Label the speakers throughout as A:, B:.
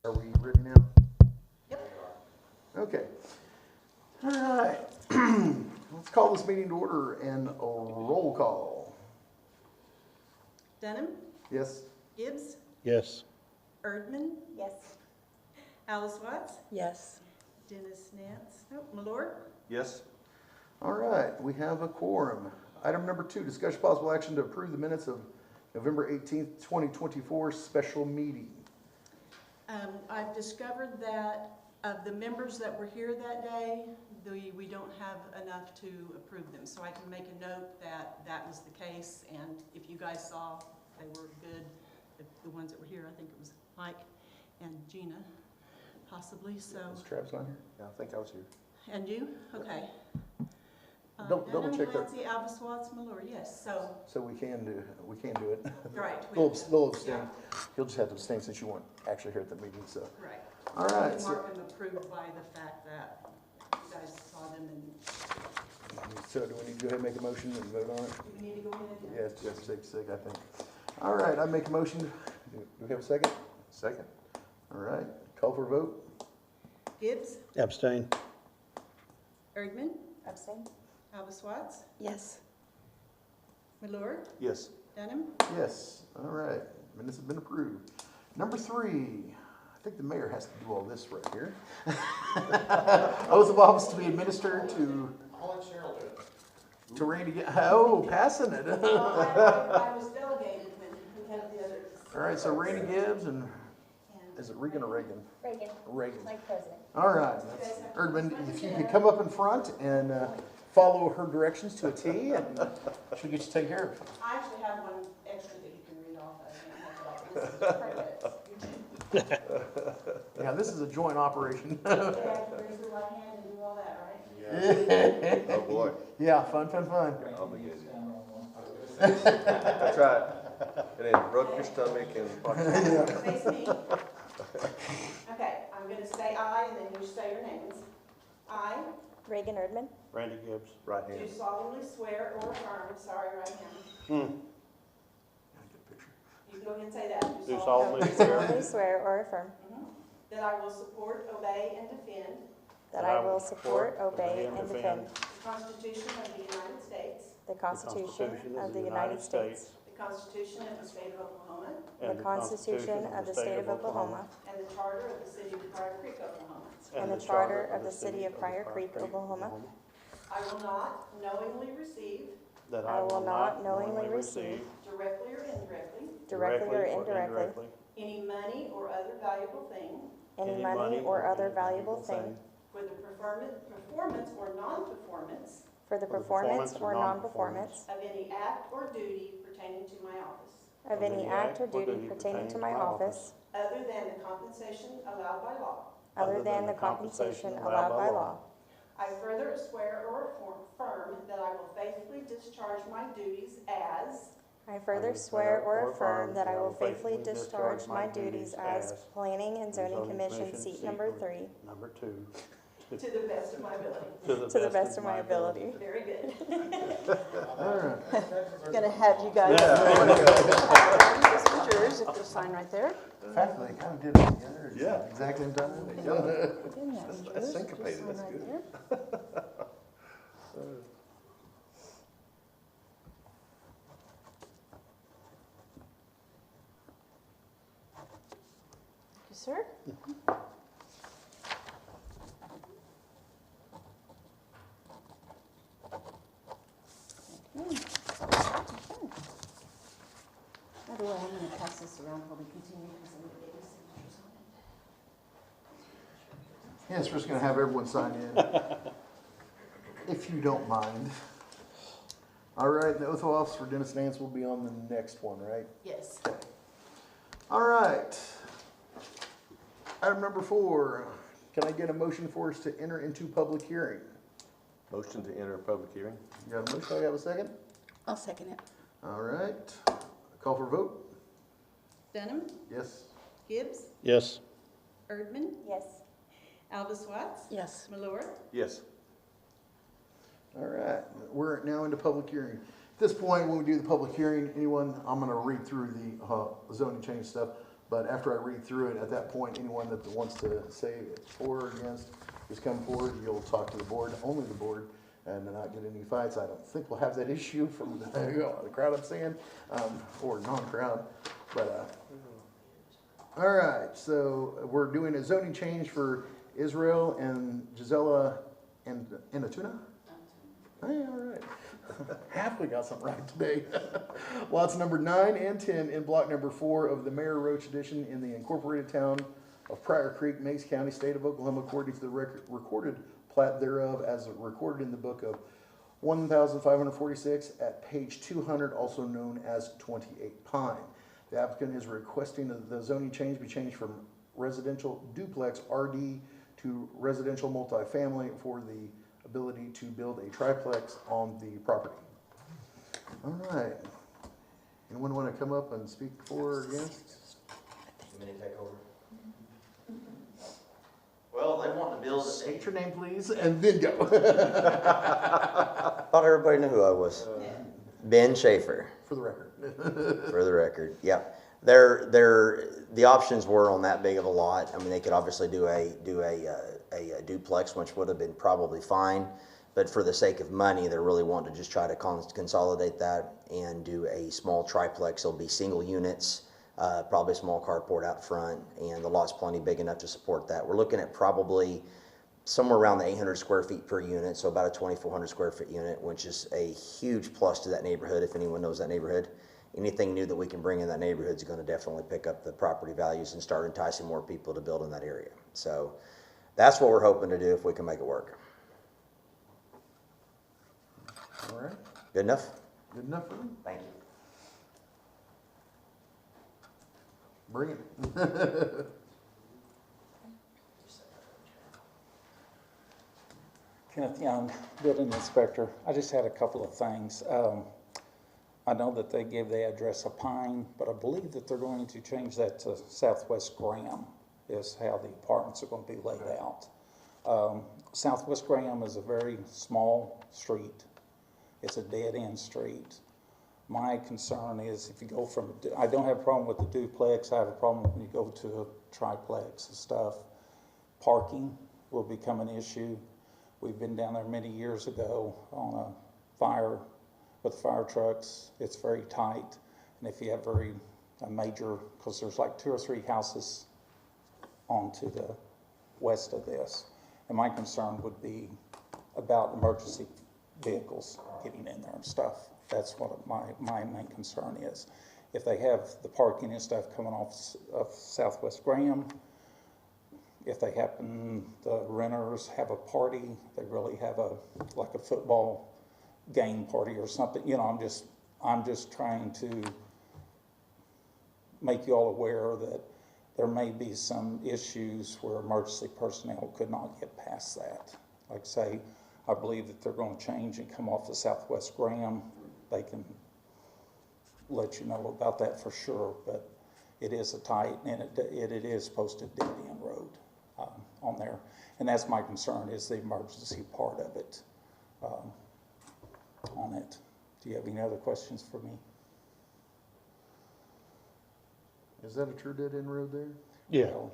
A: Are we ready now?
B: Yep.
A: Okay. All right. Let's call this meeting to order and a roll call.
B: Dunham,
A: Yes?
B: Gibbs,
C: Yes.
B: Erdman,
D: Yes.
B: Alice Watts,
D: Yes.
B: Dennis Nance, Malort.
E: Yes.
A: All right, we have a quorum. Item number 2, discussion possible action to approve the minutes of November 18th, 2024 special meeting.
B: I've discovered that of the members that were here that day, we don't have enough to approve them. So I can make a note that that was the case, and if you guys saw, they were good. The ones that were here, I think it was Mike and Gina, possibly, so.
A: Is Travis on here?
E: Yeah, I think I was here.
B: And you? Okay.
A: Double check that.
B: Nancy, Alvis Watts, Malort, yes, so,
A: So we can do it.
B: right.
A: They'll abstain. You'll just have to abstain since you weren't actually here at the meeting, so.
B: Right.
A: All right.
B: You
A: So,
B: mark them approved by the fact that you guys saw them, and
A: so do we need to go ahead and make a motion and vote on it?
B: do we need to go ahead and?
A: Yeah, it's just six, I think. All right, I make a motion. Do we have a second?
E: Second.
A: All right, call for a vote.
B: Gibbs,
C: Abstain.
B: Erdman,
D: Abstain?
B: Alvis Watts,
D: Yes.
B: Malort,
E: Yes.
B: Dunham.
A: Yes, all right, minutes have been approved. Number 3, I think the mayor has to do all this right here. Oath of office to be administered to.
E: I'll let Cheryl do it.
A: To Randy, oh, passing it.
B: I was delegated when we had the others.
A: All right, so Randy Gibbs and, is it Regan or Reagan?
D: Reagan,
A: Reagan.
D: like president.
A: All right, Erdman, if you could come up in front and follow her directions to a T, and she'll get you taken care of.
B: I actually have one extra that you can read off of. This is perfect.
A: Yeah, this is a joint operation.
B: You have to raise your right hand and do all that, right?
E: Oh, boy.
A: Yeah, fun.
E: I'll be good. That's right. And then rub your stomach and.
B: Face me. Okay, I'm gonna say I, and then you say your names. I
D: Reagan Erdman,
C: Randy Gibbs.
E: Right
B: do
E: hand.
B: solemnly swear or affirm, sorry, right hand. You can go ahead and say that.
C: Do solemnly
D: solemnly swear or affirm
B: That I will support, obey, and defend
D: that I will support, obey, and defend
B: the Constitution of the United States,
D: the Constitution of the United States,
B: the Constitution of the State of Oklahoma,
D: the Constitution of the State of Oklahoma,
B: and the Charter of the City of Pryor Creek, Oklahoma.
D: and the Charter of the City of Pryor Creek, Oklahoma.
B: I will not knowingly receive,
C: That
D: I will not knowingly receive,
B: directly or indirectly,
D: directly or indirectly,
B: any money or other valuable thing
D: any money or other valuable thing
B: for the performance or non-performance
D: for the performance or non-performance
B: of any act or duty pertaining to my office,
D: of any act or duty pertaining to my office,
B: other than the compensation allowed by law.
D: other than the compensation allowed by law.
B: I further swear or affirm that I will faithfully discharge my duties as
D: I further swear or affirm that I will faithfully discharge my duties as Planning and Zoning Commission seat number 3
C: Number 2.
B: to the best of my ability.
D: to the best of my ability.
B: Very good.
A: All right.
B: Gonna have you guys. This is yours, if you'll sign right there.
A: In fact, they kind of did it together. It's
E: Yeah.
A: Exactly in time.
E: That's syncopated, that's good.
B: Thank you, sir. By the way, I'm going to pass this around while we continue because I'm going to get your signatures on it.
A: Yes, we're just gonna have everyone sign in, if you don't mind. All right, the oath of office for Dennis Nance will be on the next one, right?
B: Yes.
A: All right. Item number 4, can I get a motion for us to enter into public hearing?
E: Motion to enter a public hearing.
A: You got a motion, I have a second?
D: I'll second it.
A: All right, call for vote?
B: Dunham,
A: Yes?
B: Gibbs,
C: Yes.
B: Erdman,
D: Yes.
B: Alvis Watts,
D: Yes.
B: Malort.
E: Yes.
A: All right, we're now into public hearing. At this point, when we do the public hearing, anyone, I'm gonna read through the zoning change stuff. But after I read through it, at that point, anyone that wants to say for or against, just come forward. You'll talk to the board, only the board, and not get any fights. I don't think we'll have that issue from the crowd I'm seeing, or non-crowd. But all right, so we're doing a zoning change for Israel and Gisela and Atuna. Hey, all right. Half we got something right today. Lots number 9 and 10 in block number 4 of the Mayor Roach Edition in the incorporated town of Pryor Creek, Meigs County, state of Oklahoma, according to the recorded plat thereof as recorded in the book of 1546 at page 200, also known as 28 Pine. The applicant is requesting that the zoning change be changed from residential duplex RD to residential multifamily for the ability to build a triplex on the property. All right. Anyone want to come up and speak for or against?
C: You want me to take over? Well, they want to build it.
A: State your name, please, and then go.
C: Thought everybody knew who I was. Ben Schaefer,
A: For the record.
C: for the record. Yep. The options were on that big of a lot. I mean, they could obviously do a duplex, which would have been probably fine. But for the sake of money, they're really wanting to just try to consolidate that and do a small triplex. It'll be single units, probably a small carport out front, and the lot's plenty big enough to support that. We're looking at probably somewhere around the 800 square feet per unit, so about a 2,400 square foot unit, which is a huge plus to that neighborhood if anyone knows that neighborhood. Anything new that we can bring in that neighborhood is going to definitely pick up the property values and start enticing more people to build in that area. So that's what we're hoping to do if we can make it work.
A: All right.
C: Good enough?
A: Good enough for me?
C: Thank you.
A: Bring it.
F: Kenneth Young, building inspector. I just had a couple of things. I know that they gave the address of Pine, but I believe that they're going to change that to Southwest Graham is how the apartments are going to be laid out. Southwest Graham is a very small street. It's a dead-end street. My concern is if you go from, I don't have a problem with the duplex, I have a problem when you go to a triplex and stuff. Parking will become an issue. We've been down there many years ago on a fire with fire trucks. It's very tight. And if you have a major, because there's like 2 or 3 houses onto the west of this. And my concern would be about emergency vehicles getting in there and stuff. That's what my main concern is. If they have the parking and stuff coming off of Southwest Graham, if they happen, the renters have a party, they really have like a football game party or something, you know, I'm just trying to make you all aware that there may be some issues where emergency personnel could not get past that. Like I say, I believe that they're going to change and come off the Southwest Graham. They can let you know about that for sure, but it is a tight, and it is posted dead-end road on there. And that's my concern, is the emergency part of it on it. Do you have any other questions for me?
A: Is that a true dead-end road there?
G: Yeah,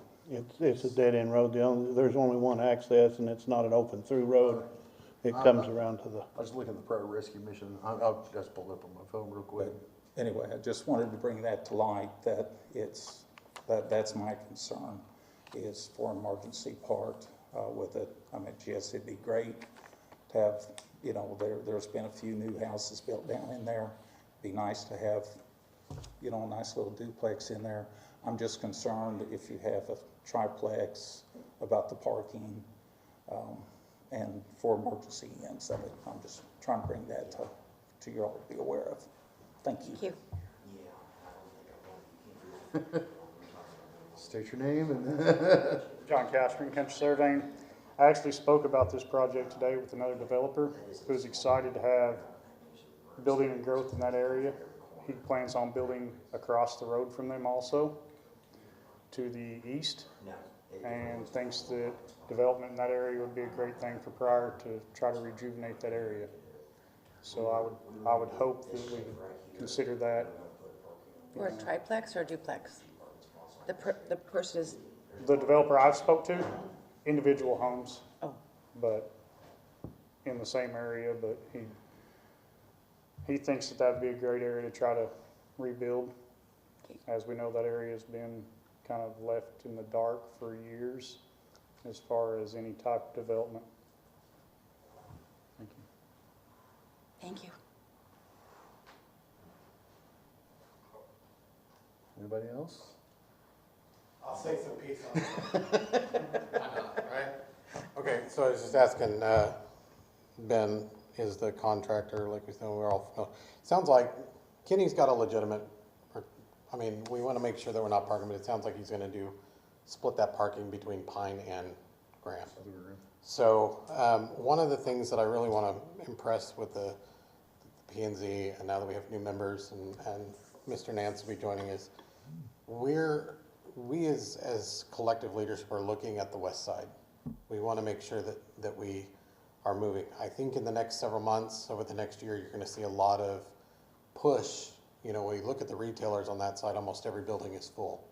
G: it's a dead-end road. There's only one access, and it's not an open-through road. It comes around to the...
A: I was looking at the Pryor Rescue Mission. I'll just pull it up on my phone real quick.
F: But anyway, I just wanted to bring that to light, that that's my concern, is for emergency part with it. I mean, yes, it'd be great to have, you know, there's been a few new houses built down in there. It'd be nice to have, you know, a nice little duplex in there. I'm just concerned if you have a triplex about the parking and for emergency ends of it. I'm just trying to bring that to you all to be aware of. Thank you.
D: Thank you.
A: State your name and
H: John Castron, Country Surveying. I actually spoke about this project today with another developer who's excited to have building and growth in that area. He plans on building across the road from them also to the east, and thinks that development in that area would be a great thing for Pryor to try to rejuvenate that area. So I would hope that we would consider that.
I: Or a triplex or a duplex? The person is,
H: The developer I've spoke to, individual homes,
I: oh,
H: but in the same area, but he thinks that that'd be a great area to try to rebuild.
I: Okay.
H: As we know, that area's been kind of left in the dark for years as far as any type of development. Thank you.
I: thank you.
A: Anybody else?
J: I'll say some piece on it. Why not, right? Okay, so I was just asking, Ben is the contractor, like we said, we're all familiar. Sounds like Kenny's got a legitimate, I mean, we want to make sure that we're not parking, but it sounds like he's going to split that parking between Pine and Graham. So, one of the things that I really want to impress with the P&Z, and now that we have new members and Mr. Nance will be joining us, we as collective leadership are looking at the west side. We want to make sure that we are moving. I think in the next several months, over the next year, you're going to see a lot of push. You know, when you look at the retailers on that side, almost every building is full.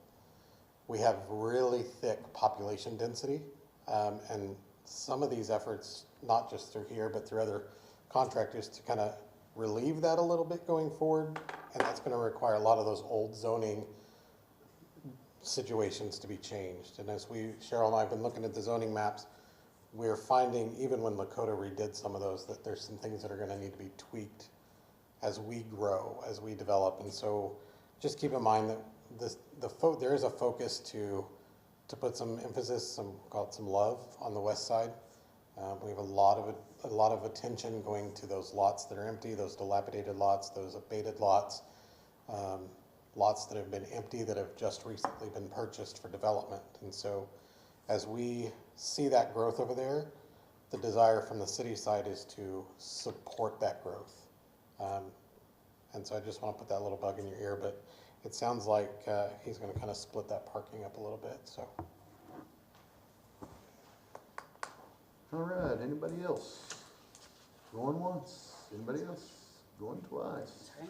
J: We have really thick population density, and some of these efforts, not just through here, but through other contractors, to kind of relieve that a little bit going forward, and that's going to require a lot of those old zoning situations to be changed. And as Cheryl and I have been looking at the zoning maps, we're finding, even when Lakota redid some of those, that there's some things that are going to need to be tweaked as we grow, as we develop. And so just keep in mind that there is a focus to put some emphasis, call it some love on the west side. We have a lot of attention going to those lots that are empty, those dilapidated lots, those abated lots, lots that have been empty that have just recently been purchased for development. And so as we see that growth over there, the desire from the city side is to support that growth. And so I just want to put that little bug in your ear, but it sounds like he's going to kind of split that parking up a little bit. So.
A: All right, anybody else? Going once? Anybody else? Going twice?
I: Sorry.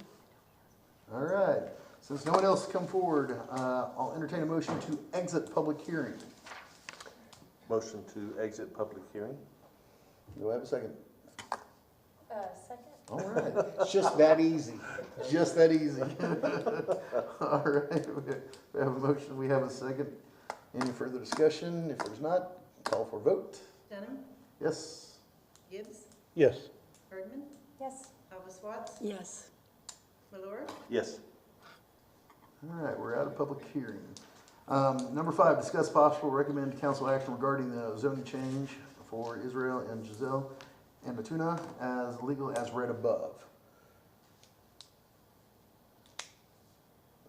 A: All right, since no one else has come forward, I'll entertain a motion to exit public hearing.
E: Motion to exit public hearing.
A: Do I have a second?
D: Second.
A: All right, it's just that easy, just that easy. All right, we have a motion, we have a second. Any further discussion? If there's not, call for vote.
B: Denham,
A: Yes?
B: Gibbs,
G: Yes.
B: Bergman,
D: Yes.
B: Alvis Watts,
I: Yes,
B: Malora,
E: Yes.
A: All right, we're out of public hearing. Number 5, discuss possible recommend council action regarding the zoning change for Israel and Giselle and Matuna as legal as read above.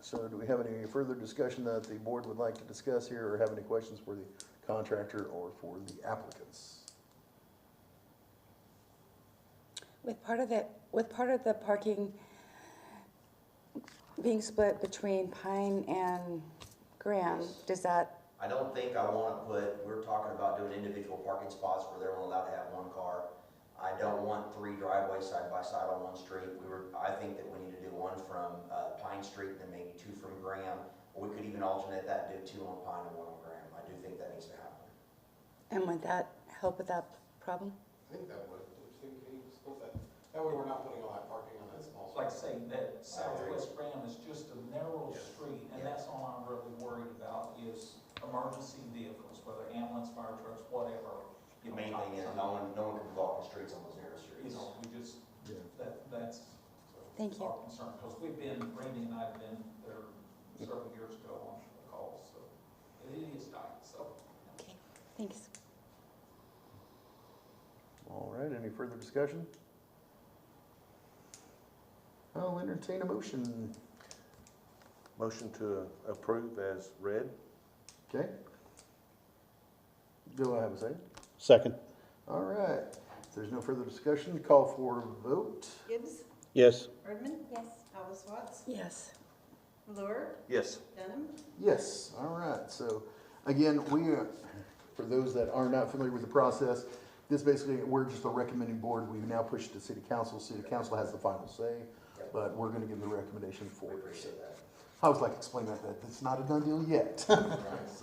A: So do we have any further discussion that the board would like to discuss here, or have any questions for the contractor or for the applicants?
I: with part of the parking being split between Pine and Graham, does that,
C: I don't think I want to we're talking about doing individual parking spots where they're only allowed to have one car. I don't want 3 driveways side by side on one street. I think that we need to do one from Pine Street, then maybe 2 from Graham. Or we could even alternate that and do 2 on Pine and 1 on Graham. I do think that needs to happen.
I: and would that help with that problem?
J: I think that would. That way we're not putting all that parking on that small
F: Like
J: space.
F: I say, that Southwest Graham is just a narrow street, and that's all I'm really worried about is emergency vehicles, whether ambulance, fire trucks, whatever.
C: The main thing is no one can block the streets on those narrow streets.
F: You know, we just, that's
I: Thank you.
F: our concern, because Randy and I have been there several years ago on the calls, so it is tight, so.
I: Okay, thanks.
A: All right, any further discussion? I'll entertain a motion.
E: Motion to approve as read.
A: Okay. Do I have a second?
G: Second.
A: All right, if there's no further discussion, call for vote.
B: Gibbs,
G: Yes.
B: Bergman,
D: Yes.
B: Alvis Watts,
I: Yes,
B: Malora,
E: Yes.
B: Denham,
A: Yes, all right, so again, for those that are not familiar with the process, this basically, we're just a recommending board. We've now pushed to city council. City council has the final say, but we're gonna give the recommendation for
C: We appreciate that.
A: I was like explaining that it's not a done deal yet. So,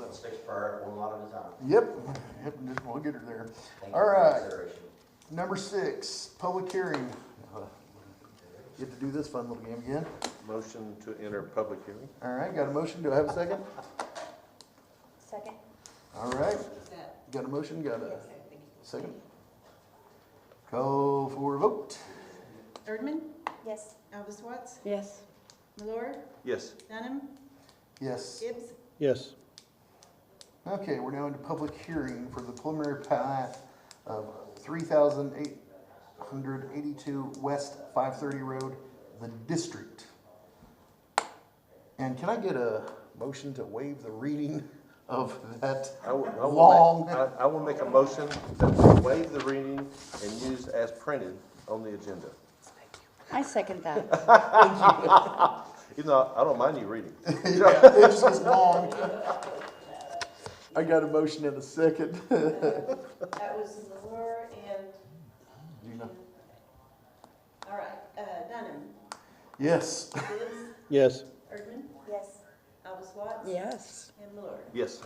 C: Let's fix Pryor one lot at a time.
A: yep, we'll get her there.
C: Thank you
A: All
C: for
A: right,
C: consideration.
A: number 6, public hearing. Get to do this fun little game again.
E: Motion to enter public hearing.
A: All right, got a motion, do I have a second?
D: Second?
A: All right,
B: Is that,
A: got a motion, got a
B: okay, thank you.
A: second? Call for a vote.
B: Erdman,
D: Yes.
B: Alvis Watts,
I: Yes.
B: Malore,
E: Yes.
B: Dunham,
A: Yes.
B: Gibbs,
G: Yes.
A: Okay, we're now into public hearing for the preliminary plat of 3,882 West 530 Road, the district. And can I get a motion to waive the reading of that long?
E: I will make a motion that we waive the reading and use as printed on the agenda.
I: I second that.
E: Even though I don't mind you reading.
A: Yeah, it just gets long. I got a motion in a second.
B: that was Malore and,
A: Do you know?
B: all right, Dunham,
A: Yes.
B: Gibbs,
G: Yes.
B: Erdman,
D: Yes.
B: Alvis Watts.
I: Yes.
B: And Malore.
E: Yes.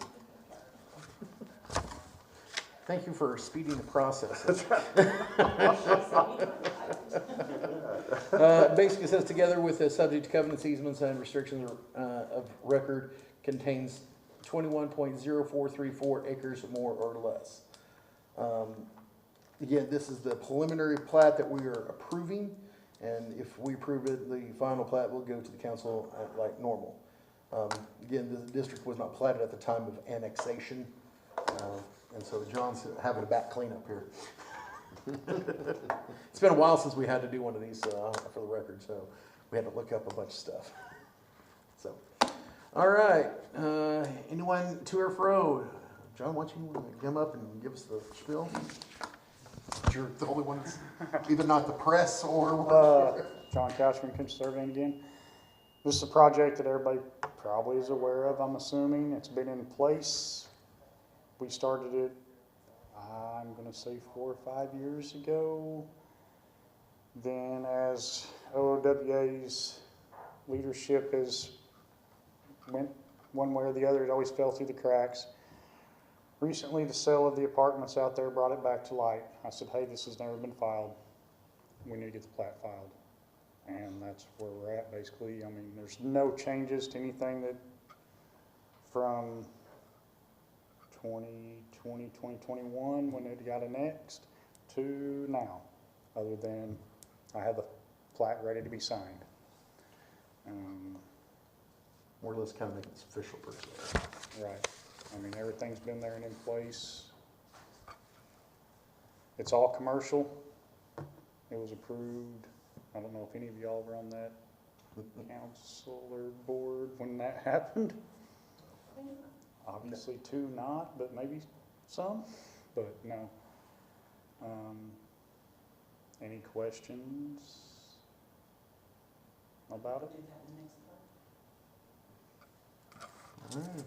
A: Thank you for speeding the process. Basically says together with the subject to covenants, easements, and restrictions of record contains 21.0434 acres more or less. Again, this is the preliminary plat that we are approving, and if we approve it, the final plat will go to the council like normal. Again, the district was not platted at the time of annexation, and so John's having a back cleanup here. It's been a while since we had to do one of these for the record, so we had to look up a bunch of stuff. So, all right, anyone to or fro? John, why don't you come up and give us the spiel? You're the only one that's either not the press or.
H: John Cashman, Country Surveying again. This is a project that everybody probably is aware of, I'm assuming. It's been in place. We started it, I'm gonna say 4 or 5 years ago. Then as OOWA's leadership has went one way or the other, it always fell through the cracks. Recently, the sale of the apartments out there brought it back to light. I said, hey, this has never been filed. We need to get the plat filed. And that's where we're at, basically. I mean, there's no changes to anything that from 2020, 2021, when it got annexed, to now, other than I have the plat ready to be signed.
A: More or less kind of make this official per se.
H: Right. I mean, everything's been there and in place. It's all commercial. It was approved. I don't know if any of y'all were on that council or board when that happened. Obviously 2 not, but maybe some, but no. Any questions about it?
B: Do that in the next part.
A: All right.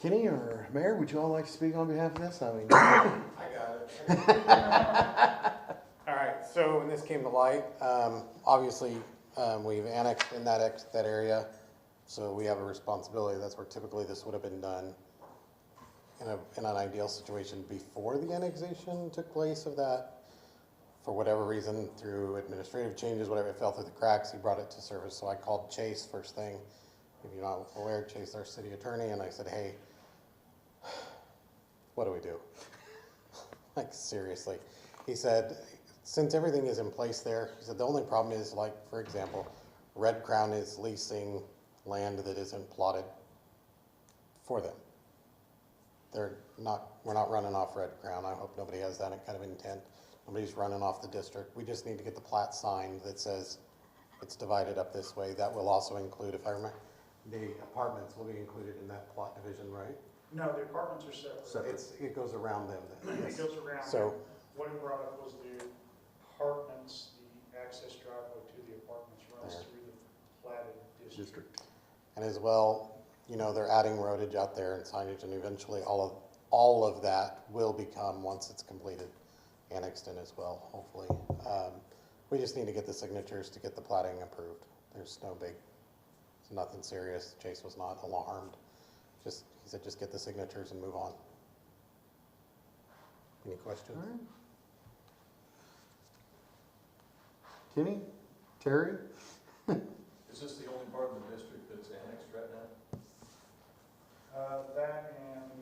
A: Kenny or Mayor, would you all like to speak on behalf of this? I mean,
J: I got it. All right, so when this came to light, obviously, we've annexed in that area, so we have a responsibility. That's where typically this would have been done in an ideal situation before the annexation took place of that. For whatever reason, through administrative changes, whatever, it fell through the cracks. He brought it to service, so I called Chase first thing. If you're not aware, Chase, our city attorney, and I said, hey, what do we do? Like, seriously. He said, since everything is in place there, he said, the only problem is, like, for example, Red Crown is leasing land that isn't plotted for them. We're not running off Red Crown. I hope nobody has that kind of intent. Nobody's running off the district. We just need to get the plat signed that says it's divided up this way. That will also include, if I remember, the apartments will be included in that plot division, right?
H: No, the apartments are separate.
J: It goes around them then.
H: It goes around.
J: So,
H: What he brought up was the apartments, the access driveway to the apartments runs
J: There.
H: through the platted district.
J: and as well, you know, they're adding roadage out there and signage, and eventually all of that will become, once it's completed, annexed in as well, hopefully. We just need to get the signatures to get the plating approved. There's no big It's nothing serious. Chase was not alarmed. Just, he said, just get the signatures and move on. Any questions?
A: All right. Kenny? Terry?
K: Is this the only part of the district that's annexed right now?
H: That and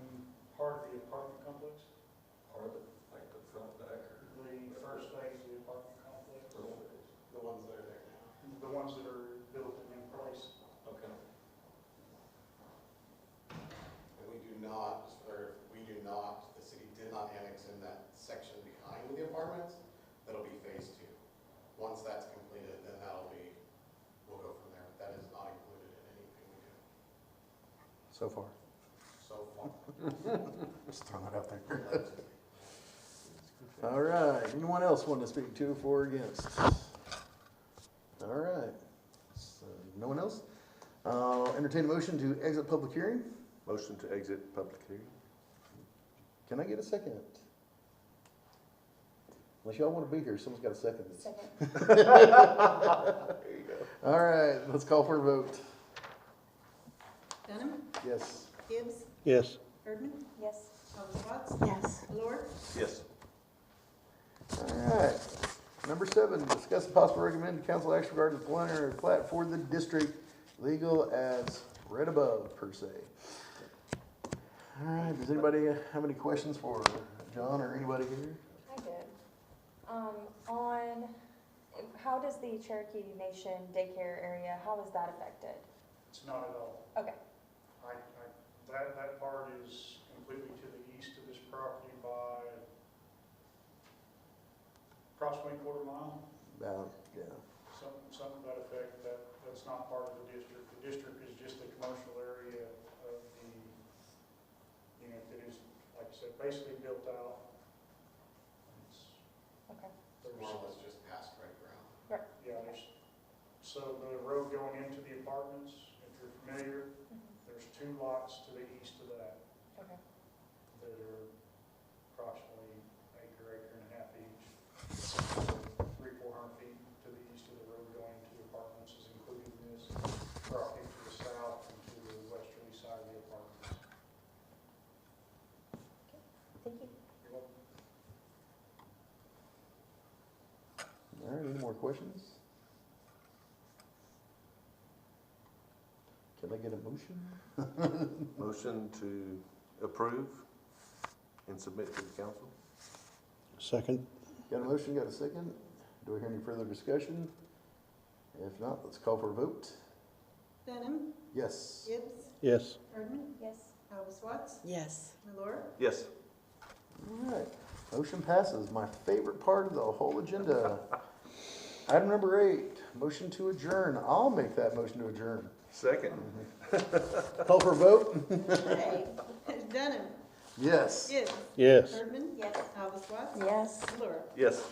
H: part of the apartment complex,
K: Part of it, like the front, back, or
H: the first phase of the apartment complex,
K: little bit?
J: The ones that are there now.
H: the ones that are built and in place.
K: Okay.
J: And we do not, the city did not annex in that section behind the apartments. That'll be phase 2. Once that's completed, then we'll go from there. That is not included in anything we do
A: So far.
J: so far.
A: Just throwing it out there. All right, anyone else want to speak to for or against? All right, so, no one else? Entertain a motion to exit public hearing.
E: Motion to exit public hearing.
A: Can I get a second? Unless y'all want to be here, someone's got a second.
D: Second.
A: There you go. All right, let's call for a vote.
B: Dunham,
A: Yes.
B: Gibbs,
G: Yes.
B: Erdman,
D: Yes.
B: Watts,
I: Yes.
B: Lord.
E: Yes.
A: All right. Number 7, discuss and possible recommend council action regarding the preliminary plat for the district, legal as read above, per se. All right, does anybody have any questions for John or anybody here?
D: I did. On, how does the Cherokee Nation daycare area, how is that affected?
H: It's not at all.
D: Okay,
H: That part is completely to the east of this property by approximately quarter mile,
A: About, yeah.
H: something to that effect. That's not part of the district. The district is just a commercial area of the unit that is, like I said, basically built out.
D: okay.
J: More or less just past right ground.
H: Yeah, so the road going into the apartments, if you're familiar, there's 2 lots to the east of that
D: Okay.
H: that are approximately acre and a half each. 300-400 feet to the east of the road going to the apartments is included in this. Property to the south and to the westerly side of the apartments.
D: Thank you.
H: You're welcome.
A: All right, any more questions? Can I get a motion?
E: Motion to approve and submit to the council.
G: Second.
A: Got a motion, got a second? Do we hear any further discussion? If not, let's call for a vote.
B: Dunham,
A: Yes.
B: Gibbs,
G: Yes.
B: Erdman,
D: Yes.
B: Watts,
I: Yes.
B: Lord.
E: Yes.
A: All right, motion passes. My favorite part of the whole agenda. Item number 8, motion to adjourn. I'll make that motion to adjourn.
E: Second.
A: Call for a vote?
B: Okay. Dunham,
A: Yes.
B: Gibbs,
G: Yes.
B: Erdman,
D: Yes.
B: Watts,
I: Yes.
B: Lord.
E: Yes.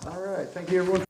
A: All right, thank you, everyone.